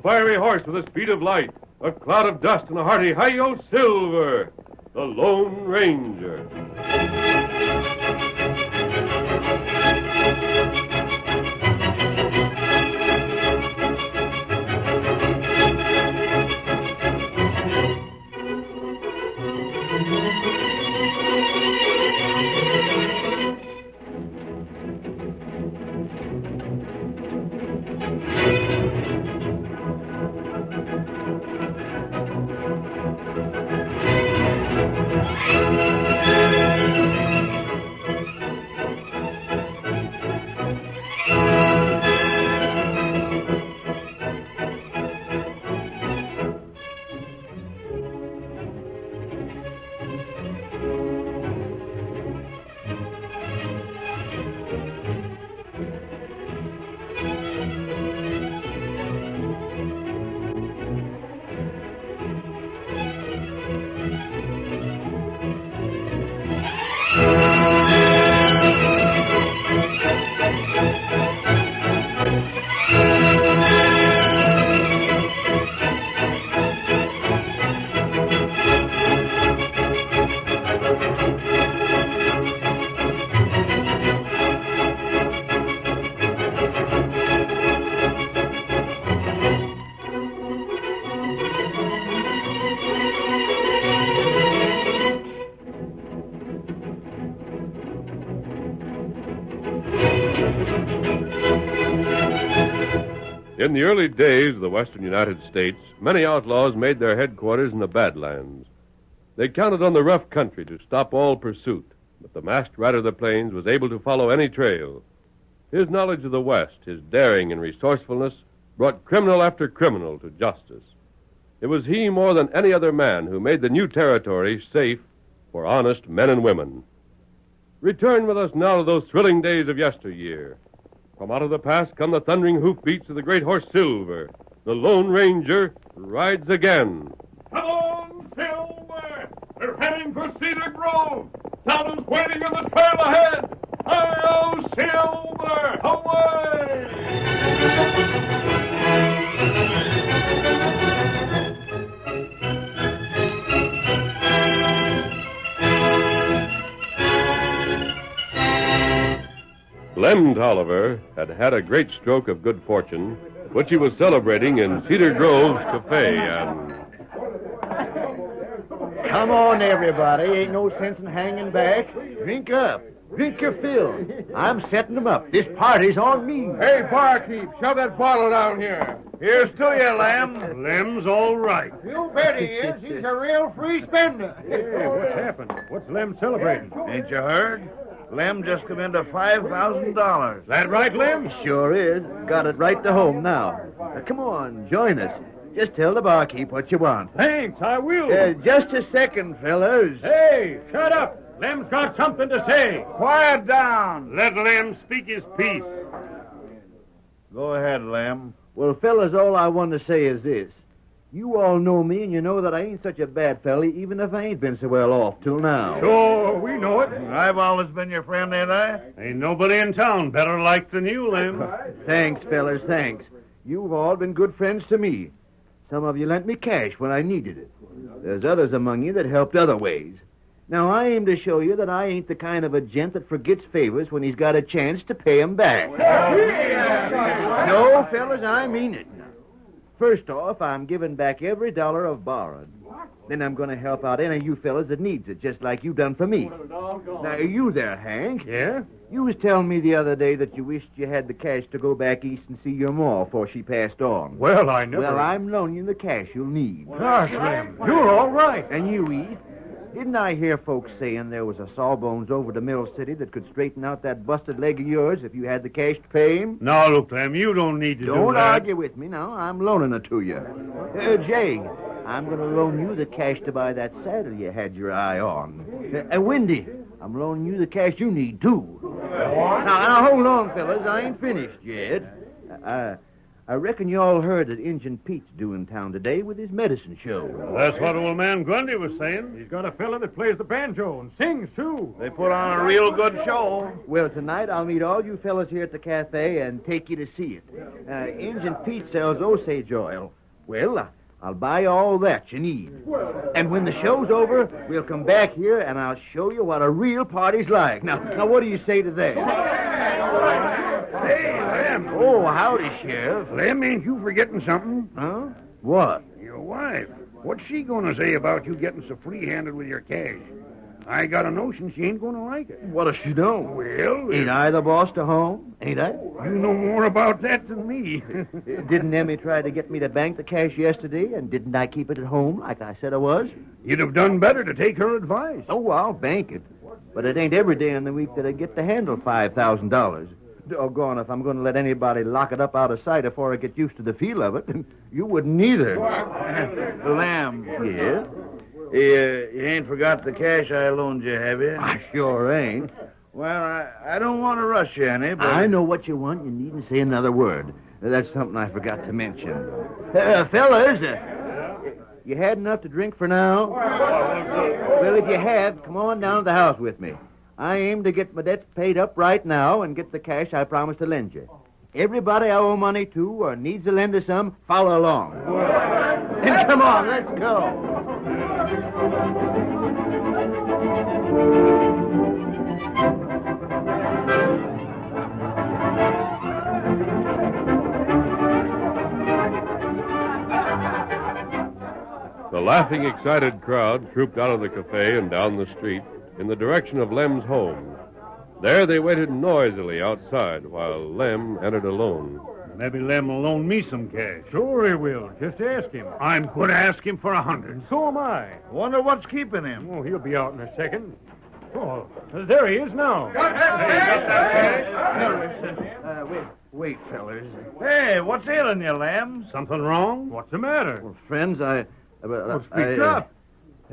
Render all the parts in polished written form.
fiery horse with the speed of light, a cloud of dust, and a hearty hi-yo Silver, the Lone Ranger. In the early days of the western United States, many outlaws made their headquarters in the Badlands. They counted on the rough country to stop all pursuit, but the masked rider of the plains was able to follow any trail. His knowledge of the West, his daring and resourcefulness, brought criminal after criminal to justice. It was he more than any other man who made the new territory safe for honest men and women. Return with us now to those thrilling days of yesteryear. From out of the past come the thundering hoofbeats of the great horse Silver. The Lone Ranger rides again. Come on, Silver! We're heading for Cedar Grove. Someone's waiting on the trail ahead. Hi-yo, Silver! Away! Lem Tolliver had had a great stroke of good fortune, which he was celebrating in Cedar Grove's cafe, and... Come on, everybody. Ain't no sense in hanging back. Drink up. Drink your fill. I'm setting them up. This party's on me. Hey, barkeep, shove that bottle down here. Here's to you, Lem. Lem's all right. You bet he is. He's a real free spender. Hey, what's happened? What's Lem celebrating? Ain't you heard? Lem just come into $5,000. That right, Lem? Sure is. Got it right to home now. Come on, join us. Just tell the barkeep what you want. Thanks, I will. Just a second, fellas. Hey, shut up. Lem's got something to say. Quiet down. Let Lem speak his piece. Go ahead, Lem. Well, fellas, all I want to say is this. You all know me, and you know that I ain't such a bad fella, even if I ain't been so well off till now. Sure, we know it. I've always been your friend, ain't I? Ain't nobody in town better liked than you, Lem. Thanks, fellas, thanks. You've all been good friends to me. Some of you lent me cash when I needed it. There's others among you that helped other ways. Now, I aim to show you that I ain't the kind of a gent that forgets favors when he's got a chance to pay 'em back. No, fellas, I mean it. First off, I'm giving back every dollar I've borrowed. Then I'm going to help out any of you fellas that needs it, just like you done for me. Now, you there, Hank. Yeah? You was telling me the other day that you wished you had the cash to go back east and see your ma before she passed on. Well, I never... Well, I'm loaning you the cash you'll need. Gosh, Lem, you're all right. And you, Eve, didn't I hear folks saying there was a sawbones over to Mill City that could straighten out that busted leg of yours if you had the cash to pay him? Now, look, Lem, you don't need to do that. Don't argue with me now. I'm loaning it to you. Jay, I'm going to loan you the cash to buy that saddle you had your eye on. Wendy, I'm loaning you the cash you need, too. Now, hold on, fellas. I ain't finished yet. I reckon you all heard that Injun Pete's due in town today with his medicine show. That's what old man Grundy was saying. He's got a fella that plays the banjo and sings, too. They put on a real good show. Well, tonight I'll meet all you fellas here at the cafe and take you to see it. Injun Pete sells Osage oil. Well, I'll buy you all that you need. And when the show's over, we'll come back here and I'll show you what a real party's like. Now, what do you say to that? Hey, Lem. Oh, howdy, Sheriff. Lem, ain't you forgetting something? Huh? What? Your wife. What's she going to say about you getting so free-handed with your cash? I got a notion she ain't going to like it. What does she know? Well, Ain't I the boss to home? Ain't I? you know more about that than me. Didn't Emmy try to get me to bank the cash yesterday, and didn't I keep it at home like I said I was? You'd have done better to take her advice. Oh, I'll bank it. But it ain't every day in the week that I get to handle $5,000. Doggone if I'm going to let anybody lock it up out of sight before I get used to the feel of it. You wouldn't either. Lamb, Yeah? you ain't forgot the cash I loaned you, have you? I sure ain't. Well, I don't want to rush you any, but... I know what you want. You needn't say another word. That's something I forgot to mention. Fellas, you had enough to drink for now? Well, if you have, come on down to the house with me. I aim to get my debts paid up right now and get the cash I promised to lend you. Everybody I owe money to or needs a lender some, follow along. And come on, let's go. The laughing, excited crowd trooped out of the cafe and down the street in the direction of Lem's home. There they waited noisily outside while Lem entered alone. Maybe Lem will loan me some cash. Sure he will. Just ask him. I'm going to ask him for 100. So am I. Wonder what's keeping him. Oh, he'll be out in a second. Oh, there he is now. Wait, fellas. Hey, what's ailing you, Lamb? Something wrong? What's the matter? Well, friends, Speak up.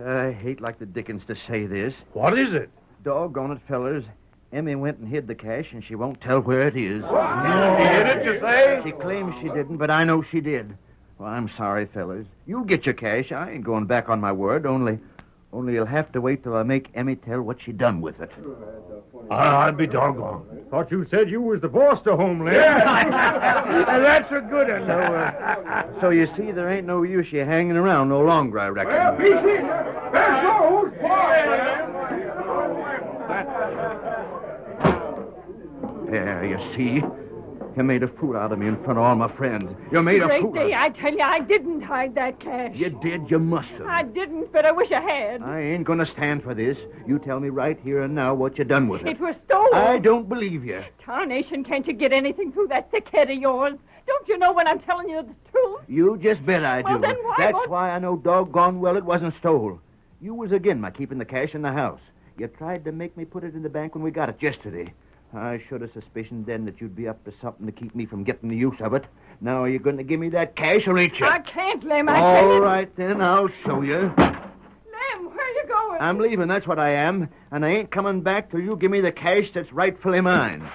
I hate like the dickens to say this. What is it? Doggone it, fellas. Emmy went and hid the cash, and she won't tell where it is. She hid it, you say? She claims she didn't, but I know she did. Well, I'm sorry, fellas. You'll get your cash. I ain't going back on my word, only you'll have to wait till I make Emmy tell what she done with it. I'll be doggone. Thought you said you was the boss to home, Lem. That's a good one. So you see, there ain't no use you hanging around no longer, I reckon. Well, PC, there's who's boss. There, you see? You made a fool out of me in front of all my friends. You made a fool. Great day, I tell you, I didn't hide that cash. You did, you must have. I didn't, but I wish I had. I ain't gonna stand for this. You tell me right here and now what you done with it. It was stolen. I don't believe you. Tarnation, can't you get anything through that thick head of yours? Don't you know when I'm telling you the truth? You just bet I do. Well, then why That's won't- why I know doggone well it wasn't stole. You was again my keeping the cash in the house. You tried to make me put it in the bank when we got it yesterday. I should have suspicioned then that you'd be up to something to keep me from getting the use of it. Now, are you going to give me that cash or ain't you? I can't, Lem. I tell All you. right, then, I'll show you. Lem, where are you going? I'm leaving, that's what I am. And I ain't coming back till you give me the cash that's rightfully mine.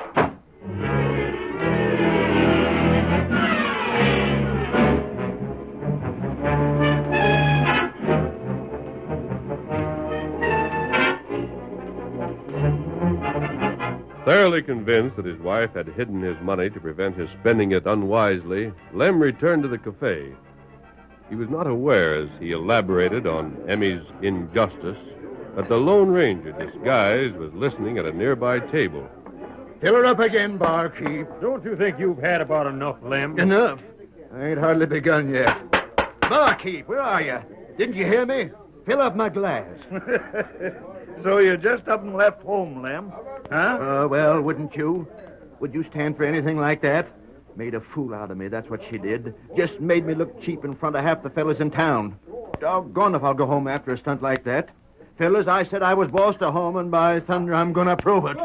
Thoroughly convinced that his wife had hidden his money to prevent his spending it unwisely, Lem returned to the cafe. He was not aware, as he elaborated on Emmy's injustice, that the Lone Ranger, disguised, was listening at a nearby table. Fill her up again, barkeep. Don't you think you've had about enough, Lem? Enough? I ain't hardly begun yet. Barkeep, where are you? Didn't you hear me? Fill up my glass. So you just up and left home, Lem? Huh? Well, wouldn't you? Would you stand for anything like that? Made a fool out of me, that's what she did. Just made me look cheap in front of half the fellas in town. Doggone if I'll go home after a stunt like that. Fellas, I said I was boss to home, and by thunder, I'm going to prove it.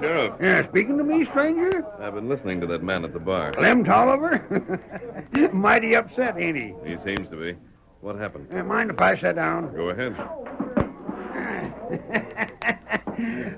Sheriff, Yeah, speaking to me, stranger? I've been listening to that man at the bar. Lem Tolliver? Mighty upset, ain't he? He seems to be. What happened? Mind if I sit down? Go ahead.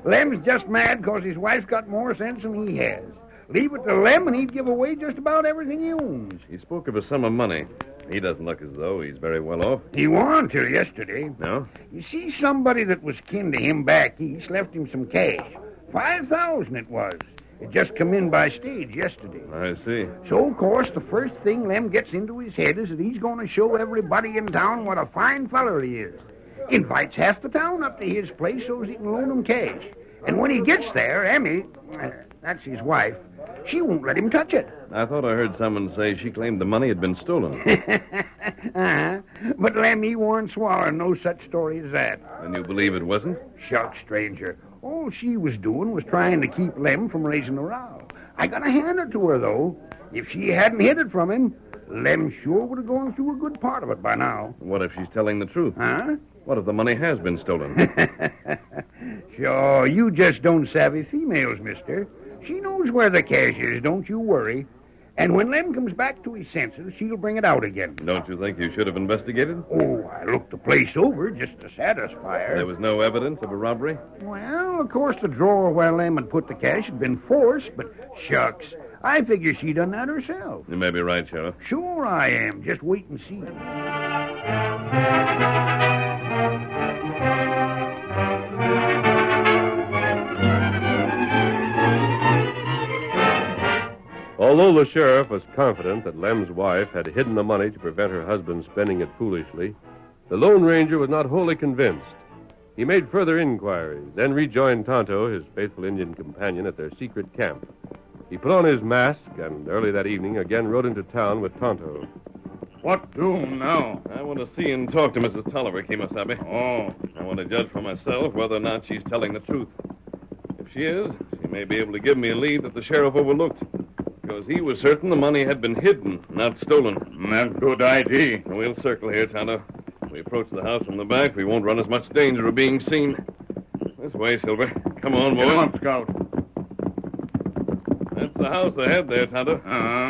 Lem's just mad because his wife's got more sense than he has. Leave it to Lem, and he'd give away just about everything he owns. He spoke of a sum of money. He doesn't look as though he's very well off. He won till yesterday. No? You see, somebody that was kin to him back east left him some cash. 5,000 it was. It just come in by stage yesterday. I see. So, of course, the first thing Lem gets into his head is that he's going to show everybody in town what a fine feller he is. Invites half the town up to his place so he can loan them cash. And when he gets there, Emmy, that's his wife, she won't let him touch it. I thought I heard someone say she claimed the money had been stolen. But Lem, he warn't swallowing no such story as that. And you believe it wasn't? Shucks, stranger. All she was doing was trying to keep Lem from raising a row. I got to hand it to her, though. If she hadn't hid it from him, Lem sure would have gone through a good part of it by now. What if she's telling the truth? Huh? What if the money has been stolen? Sure, you just don't savvy females, mister. She knows where the cash is, don't you worry. And when Lem comes back to his senses, she'll bring it out again. Don't you think you should have investigated? Oh, I looked the place over just to satisfy her. There was no evidence of a robbery? Well, of course, the drawer where Lem had put the cash had been forced, but shucks, I figure she done that herself. You may be right, Sheriff. Sure I am. Just wait and see. Although the sheriff was confident that Lem's wife had hidden the money to prevent her husband spending it foolishly, the Lone Ranger was not wholly convinced. He made further inquiries, then rejoined Tonto, his faithful Indian companion, at their secret camp. He put on his mask and early that evening again rode into town with Tonto. What do now? I want to see and talk to Mrs. Tolliver, Kemosabe. Oh. I want to judge for myself whether or not she's telling the truth. If she is, she may be able to give me a lead that the sheriff overlooked. Because he was certain the money had been hidden, not stolen. That's good idea. We'll circle here, Tonto. If we approach the house from the back, we won't run as much danger of being seen. This way, Silver. Come on, boy. Come on, Scout. That's the house ahead there, Tonto.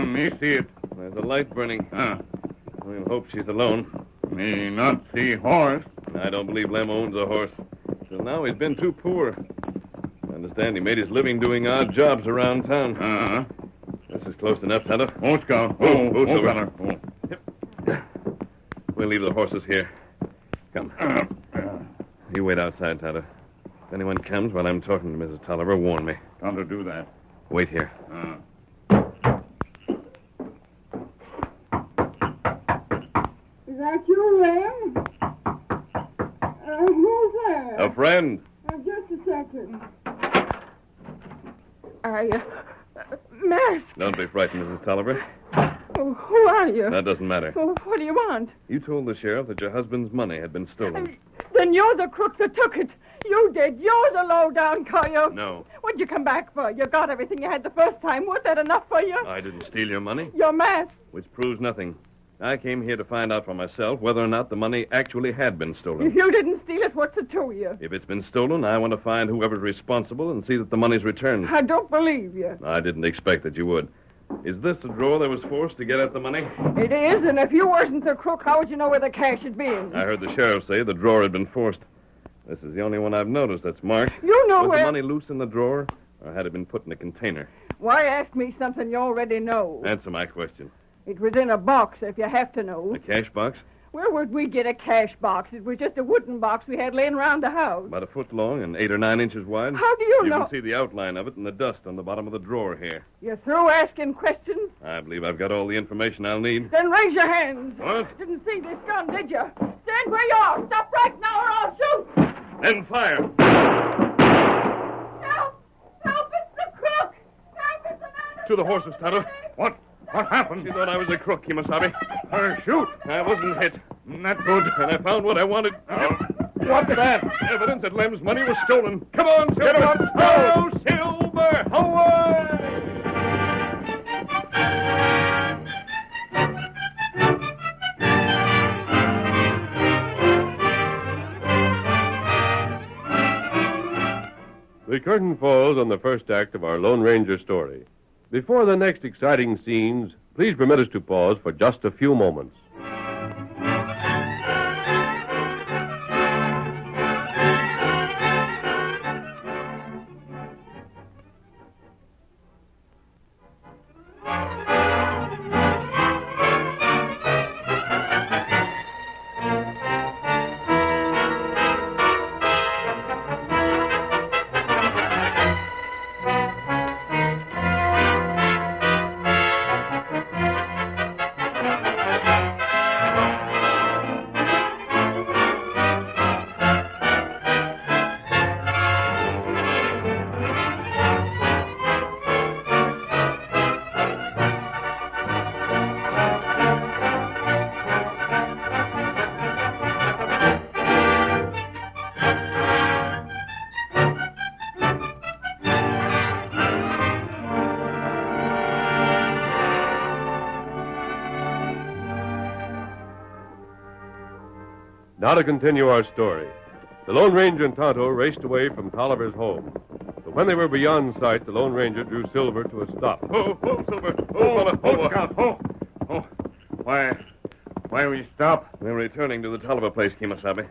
Me see it. There's a light burning. We'll hope she's alone. Me not see horse. I don't believe Lem owns a horse. Till now, he's been too poor. I understand he made his living doing odd jobs around town. This is close enough, Tonto. Oh, Scout. Silver. Feller. We'll leave the horses here. Come. You wait outside, Tonto. If anyone comes while I'm talking to Mrs. Tolliver, warn me. Time to do that. Wait here. Is that you, Lem? Who's there? A friend. Just a second. Mask. Don't be frightened, Mrs. Tolliver. Oh, who are you? That doesn't matter. Oh, what do you want? You told the sheriff that your husband's money had been stolen. Then you're the crook that took it. You did. You're the low-down coyote. No. What'd you come back for? You got everything you had the first time. Was that enough for you? I didn't steal your money. Your mask. Which proves nothing. I came here to find out for myself whether or not the money actually had been stolen. If you didn't steal it, what's it to you? If it's been stolen, I want to find whoever's responsible and see that the money's returned. I don't believe you. I didn't expect that you would. Is this the drawer that was forced to get at the money? It is, and if you wasn't the crook, how would you know where the cash had been? I heard the sheriff say the drawer had been forced. This is the only one I've noticed that's marked. You know Was where... the money loose in the drawer, or had it been put in a container? Why ask me something you already know? Answer my question. It was in a box, if you have to know. A cash box? Where would we get a cash box? It was just a wooden box we had laying around the house. About a foot long and 8 or 9 inches wide. How do you know? You can see the outline of it in the dust on the bottom of the drawer here. You're through asking questions? I believe I've got all the information I'll need. Then raise your hands. What? Didn't see this gun, did you? Stand where you are. Stop right now or I'll shoot. Then fire. Help! Help! It's the crook! Help! It's the man... To the horses, Tonto. What happened? She thought I was a crook, Kemosabe. Shoot. I wasn't hit. Not good. And I found what I wanted. What's that? Evidence that Lem's money was stolen. Come on, Silver. Get him up. Oh, Silver! Away! The curtain falls on the first act of our Lone Ranger story. Before the next exciting scenes, please permit us to pause for just a few moments. Now to continue our story. The Lone Ranger and Tonto raced away from Tolliver's home. But when they were beyond sight, the Lone Ranger drew Silver to a stop. Oh, Silver. Oh, Scout. Oh. Why we stop? We're returning to the Tolliver place, Kemosabe.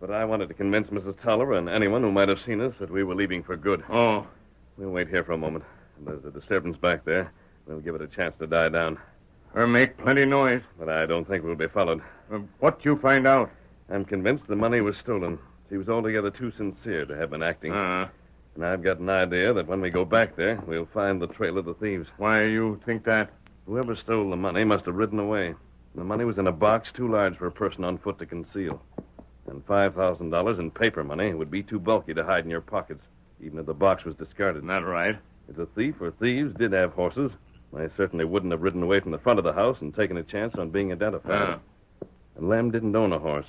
But I wanted to convince Mrs. Tolliver and anyone who might have seen us that we were leaving for good. Oh. We'll wait here for a moment. There's a disturbance back there. We'll give it a chance to die down. Her make plenty noise. But I don't think we'll be followed. What you find out? I'm convinced the money was stolen. She was altogether too sincere to have been acting. And I've got an idea that when we go back there, we'll find the trail of the thieves. Why you think that? Whoever stole the money must have ridden away. The money was in a box too large for a person on foot to conceal. And $5,000 in paper money would be too bulky to hide in your pockets, even if the box was discarded. Not right. If the thief or thieves did have horses, they certainly wouldn't have ridden away from the front of the house and taken a chance on being identified. And Lem didn't own a horse.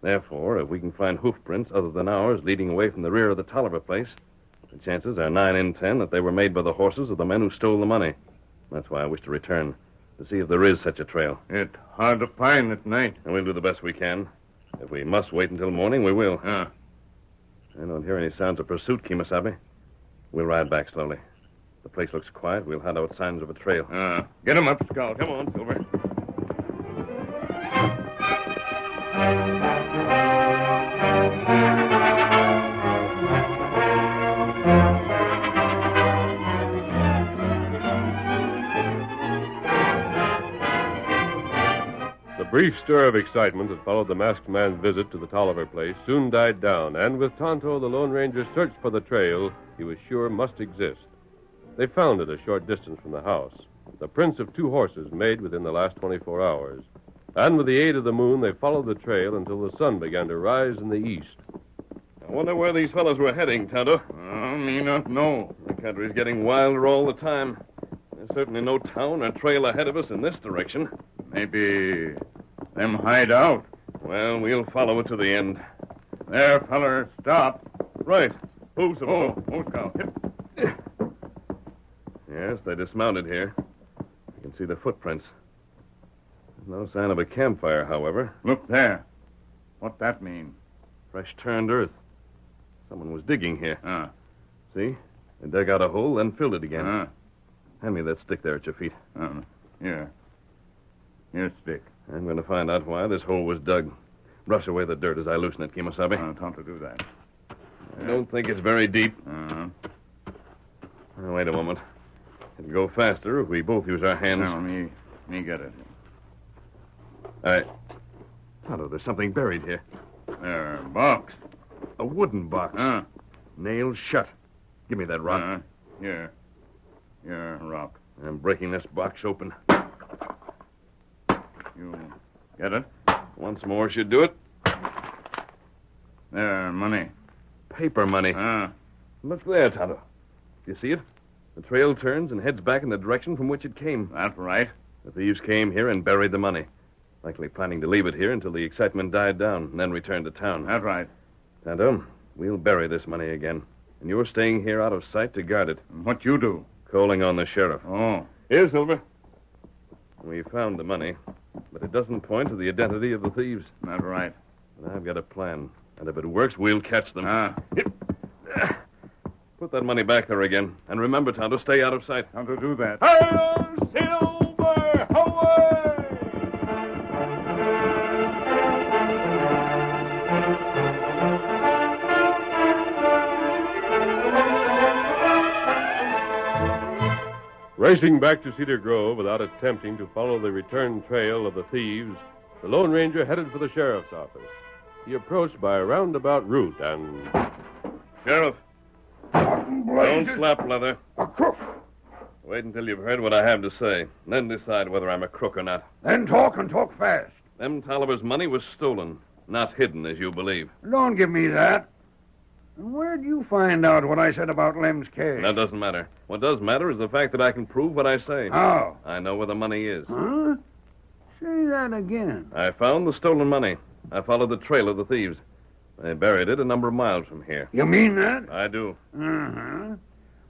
Therefore, if we can find hoof prints other than ours leading away from the rear of the Tolliver place, the chances are 9 in 10 that they were made by the horses of the men who stole the money. That's why I wish to return, to see if there is such a trail. It's hard to find at night. And we'll do the best we can. If we must wait until morning, we will. I don't hear any sounds of pursuit, Kemosabe. We'll ride back slowly. The place looks quiet. We'll hunt out signs of a trail. Get him up, Scout. Come on, Silver. The brief stir of excitement that followed the masked man's visit to the Tolliver place soon died down, and with Tonto, the Lone Ranger searched for the trail he was sure must exist. They found it a short distance from the house, the prints of 2 horses made within the last 24 hours. And with the aid of the moon, they followed the trail until the sun began to rise in the east. I wonder where these fellows were heading, Tonto. Me not know. The country's getting wilder all the time. There's certainly no town or trail ahead of us in this direction. Maybe them hide out. Well, we'll follow it to the end. There, feller, stop. Right. Oh, Scout. Yes, they dismounted here. I can see the footprints. No sign of a campfire, however. Look there. What that mean? Fresh turned earth. Someone was digging here. See? They dug out a hole, then filled it again. Hand me that stick there at your feet. Here. Here's stick. I'm going to find out why this hole was dug. Brush away the dirt as I loosen it, Kemosabe. Time to do that. I don't think it's very deep. Now, wait a moment. It'll go faster if we both use our hands. Now, me get it. All right. Tonto, there's something buried here. There, box. A wooden box. Nailed shut. Give me that rock. Here, rock. I'm breaking this box open. You get it? Once more should do it. There, money. Paper money. Look there, Tonto. Do you see it? The trail turns and heads back in the direction from which it came. That's right. The thieves came here and buried the money. Likely planning to leave it here until the excitement died down and then return to town. That's right. Tonto, we'll bury this money again. And you're staying here out of sight to guard it. What you do? Calling on the sheriff. Here, Silver. We found the money, but it doesn't point to the identity of the thieves. That's right. But I've got a plan. And if it works, we'll catch them. Put that money back there again. And remember, Tonto, stay out of sight. How to do that? Hail, Silver! Away! Racing back to Cedar Grove without attempting to follow the return trail of the thieves, the Lone Ranger headed for the sheriff's office. He approached by a roundabout route and... Sheriff, don't slap leather. A crook. Wait until you've heard what I have to say. Then decide whether I'm a crook or not. Then talk and talk fast. Them Tolliver's money was stolen, not hidden as you believe. Don't give me that. And where'd you find out what I said about Lem's case? That doesn't matter. What does matter is the fact that I can prove what I say. How? I know where the money is. Huh? Say that again. I found the stolen money. I followed the trail of the thieves. They buried it a number of miles from here. You mean that? I do. Uh-huh.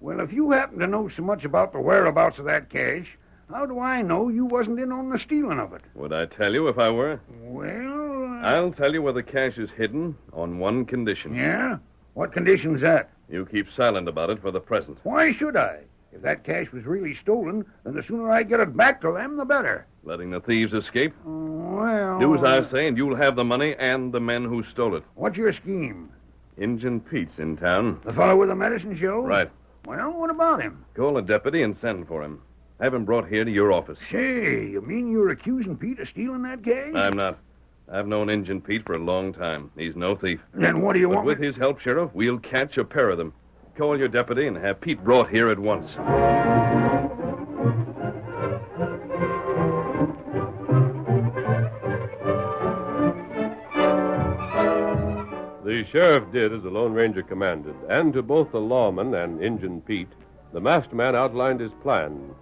Well, if you happen to know so much about the whereabouts of that cash, how do I know you wasn't in on the stealing of it? Would I tell you if I were? Well, I'll tell you where the cash is hidden on one condition. Yeah? What condition's that? You keep silent about it for the present. Why should I? If that cash was really stolen, then the sooner I get it back to them, the better. Letting the thieves escape? Well... Do as I say, and you'll have the money and the men who stole it. What's your scheme? Injun Pete's in town. The fellow with the medicine show? Right. Well, what about him? Call a deputy and send for him. Have him brought here to your office. Say, you mean you're accusing Pete of stealing that cash? I'm not. I've known Injun Pete for a long time. He's no thief. Then what do you But want with his help, Sheriff, we'll catch a pair of them. Call your deputy and have Pete brought here at once. The sheriff did as the Lone Ranger commanded, and to both the lawman and Injun Pete, the masked man outlined his plan.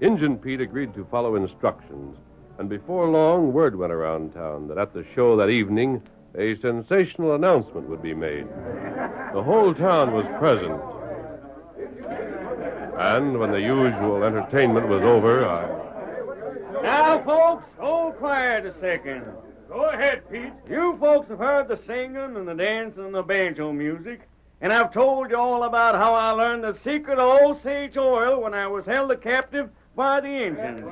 Injun Pete agreed to follow instructions, and before long, word went around town that at the show that evening, a sensational announcement would be made. The whole town was present. And when the usual entertainment was over, Now, folks, hold quiet a second. Go ahead, Pete. You folks have heard the singing and the dancing and the banjo music, and I've told you all about how I learned the secret of Osage oil when I was held a captive by the Indians.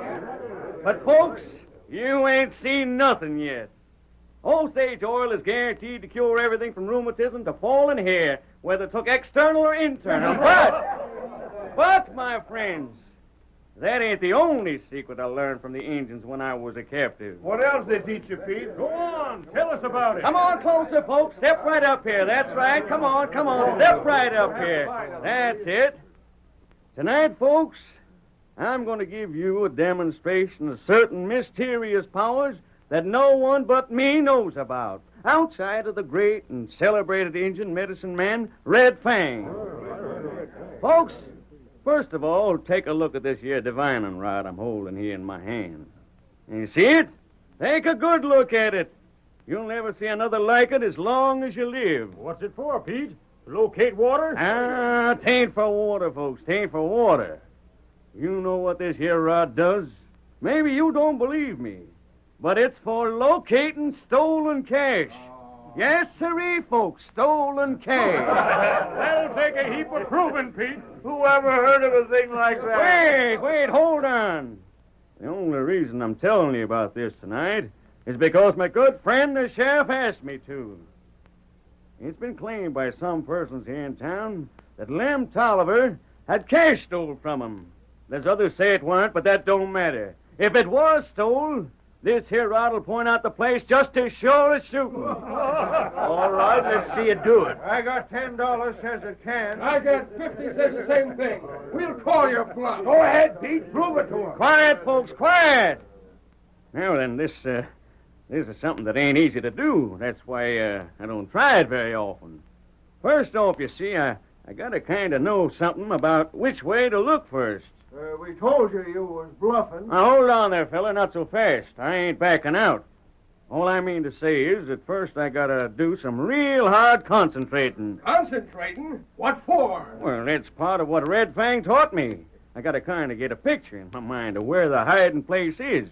But, folks, you ain't seen nothing yet. Osage oil is guaranteed to cure everything from rheumatism to falling hair, whether took external or internal. But, my friends, that ain't the only secret I learned from the Indians when I was a captive. What else they teach you, Pete? Go on. Tell us about it. Come on closer, folks. Step right up here. That's right. Come on. Step right up here. That's it. Tonight, folks, I'm going to give you a demonstration of certain mysterious powers that no one but me knows about, outside of the great and celebrated Indian medicine man, Red Fang. Folks, first of all, take a look at this here divining rod I'm holding here in my hand. You see it? Take a good look at it. You'll never see another like it as long as you live. What's it for, Pete? Locate water? Tain't for water, folks. Tain't for water. You know what this here rod does? Maybe you don't believe me, but it's for locating stolen cash. Yes, sirree, folks, stolen cash. That'll take a heap of proving, Pete. Who ever heard of a thing like that? Wait, hold on. The only reason I'm telling you about this tonight is because my good friend the sheriff asked me to. It's been claimed by some persons here in town that Lem Tolliver had cash stole from him. There's others say it weren't, but that don't matter. If it was stole, this here rod will point out the place just as sure as shooting. All right, let's see you do it. I got $10 says it can. I got 50 says the same thing. We'll call your bluff. Go ahead, Pete. Prove it to him. Quiet, folks, quiet. Now then, this is something that ain't easy to do. That's why I don't try it very often. First off, you see, I gotta kind of know something about which way to look first. We told you was bluffing. Now, hold on there, fella. Not so fast. I ain't backing out. All I mean to say is that first I gotta do some real hard concentrating. Concentrating? What for? Well, that's part of what Red Fang taught me. I gotta kind of get a picture in my mind of where the hiding place is.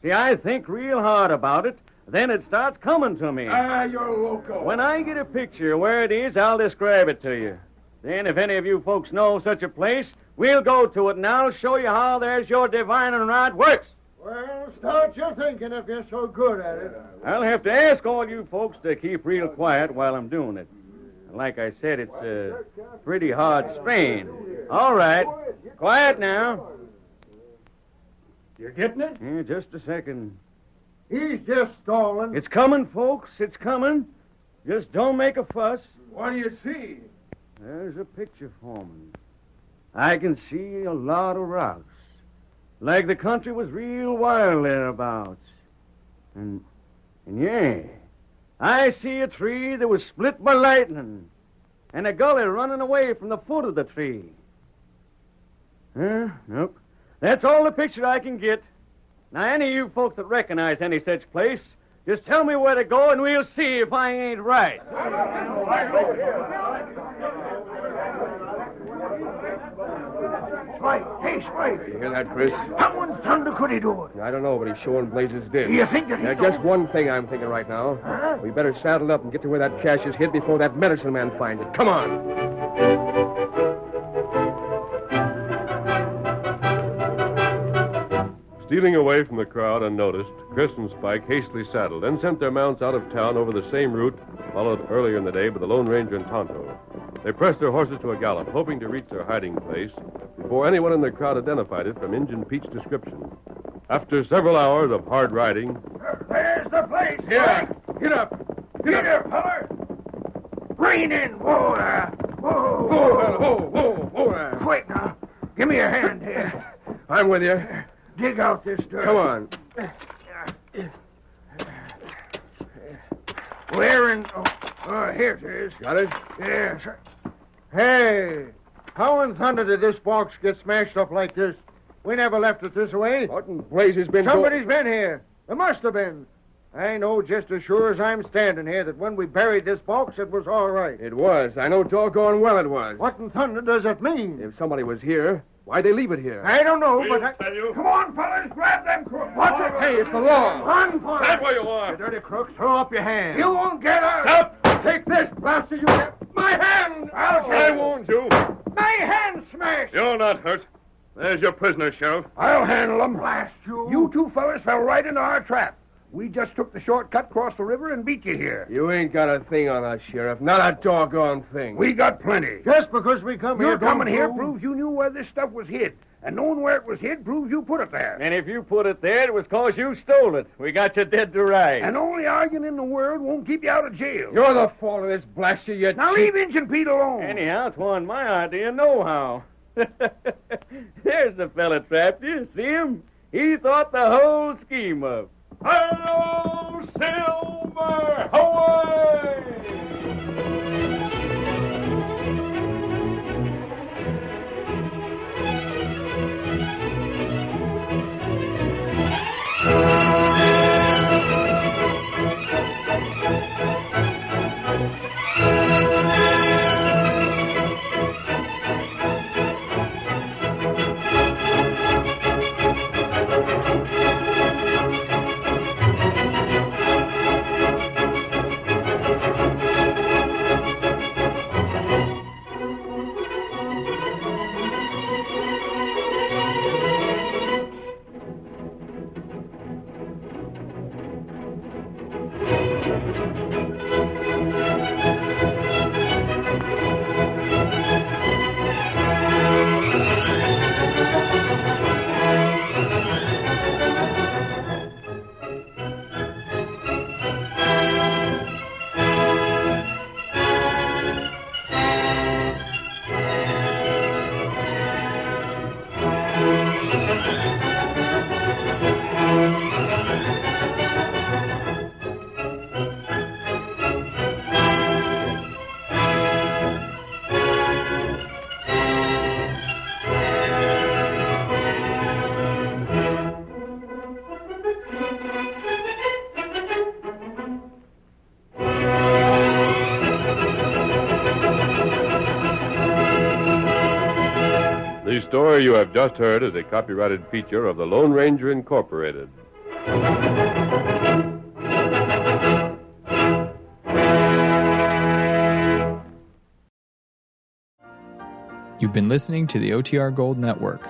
See, I think real hard about it, then it starts coming to me. You're loco. When I get a picture of where it is, I'll describe it to you. Then, if any of you folks know such a place, we'll go to it, and I'll show you how there's your divining rod works. Well, start your thinking if you're so good at it. I'll have to ask all you folks to keep real quiet while I'm doing it. Like I said, it's a pretty hard strain. All right. Quiet now. You're getting it? Yeah, just a second. He's just stalling. It's coming, folks. It's coming. Just don't make a fuss. What do you see? There's a picture forming. I can see a lot of rocks. Like the country was real wild thereabouts. And yeah, I see a tree that was split by lightning. And a gully running away from the foot of the tree. Nope. That's all the picture I can get. Now, any of you folks that recognize any such place, just tell me where to go and we'll see if I ain't right. Spike. Hey, Spike. You hear that, Chris? How in thunder could he do it? I don't know, but he's showing blazes did. You think that he There's don't? just one thing I'm thinking right now. Huh? We better saddle up and get to where that cash is hid before that medicine man finds it. Come on. Stealing away from the crowd unnoticed, Chris and Spike hastily saddled, then sent their mounts out of town over the same route followed earlier in the day by the Lone Ranger and Tonto. They pressed their horses to a gallop, hoping to reach their hiding place before anyone in the crowd identified it from Injun Pete's description. After several hours of hard riding, There's the place. Here. Spike. Get up. Get up, feller. Rein in. Whoa there. Whoa. Whoa there. Quick now. Give me a hand here. I'm with you. Dig out this dirt. Come on. Where in... here it is. Got it? Yes. Hey, how in thunder did this box get smashed up like this? We never left it this way. What in blazes been Somebody's been here. There must have been. I know just as sure as I'm standing here that when we buried this box, it was all right. It was. I know doggone well it was. What in thunder does it mean? If somebody was here, why'd they leave it here? I don't know, but I... Tell you. Come on, fellas. Grab them crooks. What's it? Hey, it's the law. Run for Stand it! where you are. You dirty crooks, throw up your hands. You won't get us. Stop! Take this, blaster, you... My hand! I warned you. My hand smashed! You're not hurt. There's your prisoner, Sheriff. I'll handle them. Blast you! You two fellas fell right into our trap. We just took the shortcut across the river and beat you here. You ain't got a thing on us, Sheriff. Not a doggone thing. We got plenty. Just because we come here... Your don't coming here prove- proves you knew where this stuff was hid. And knowing where it was hid proves you put it there. And if you put it there, it was 'cause you stole it. We got you dead to rights. And only arguing in the world won't keep you out of jail. You're the fault of this, blast you, Now cheap... leave Injun Pete alone. Anyhow, 'twan't my idea, nohow. There's the fella trapped you. See him? He thought the whole scheme up. Hello, Silver! Away! The story you have just heard is a copyrighted feature of the Lone Ranger Incorporated. You've been listening to the OTR Gold Network.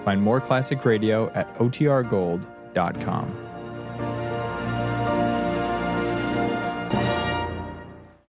Find more classic radio at otrgold.com.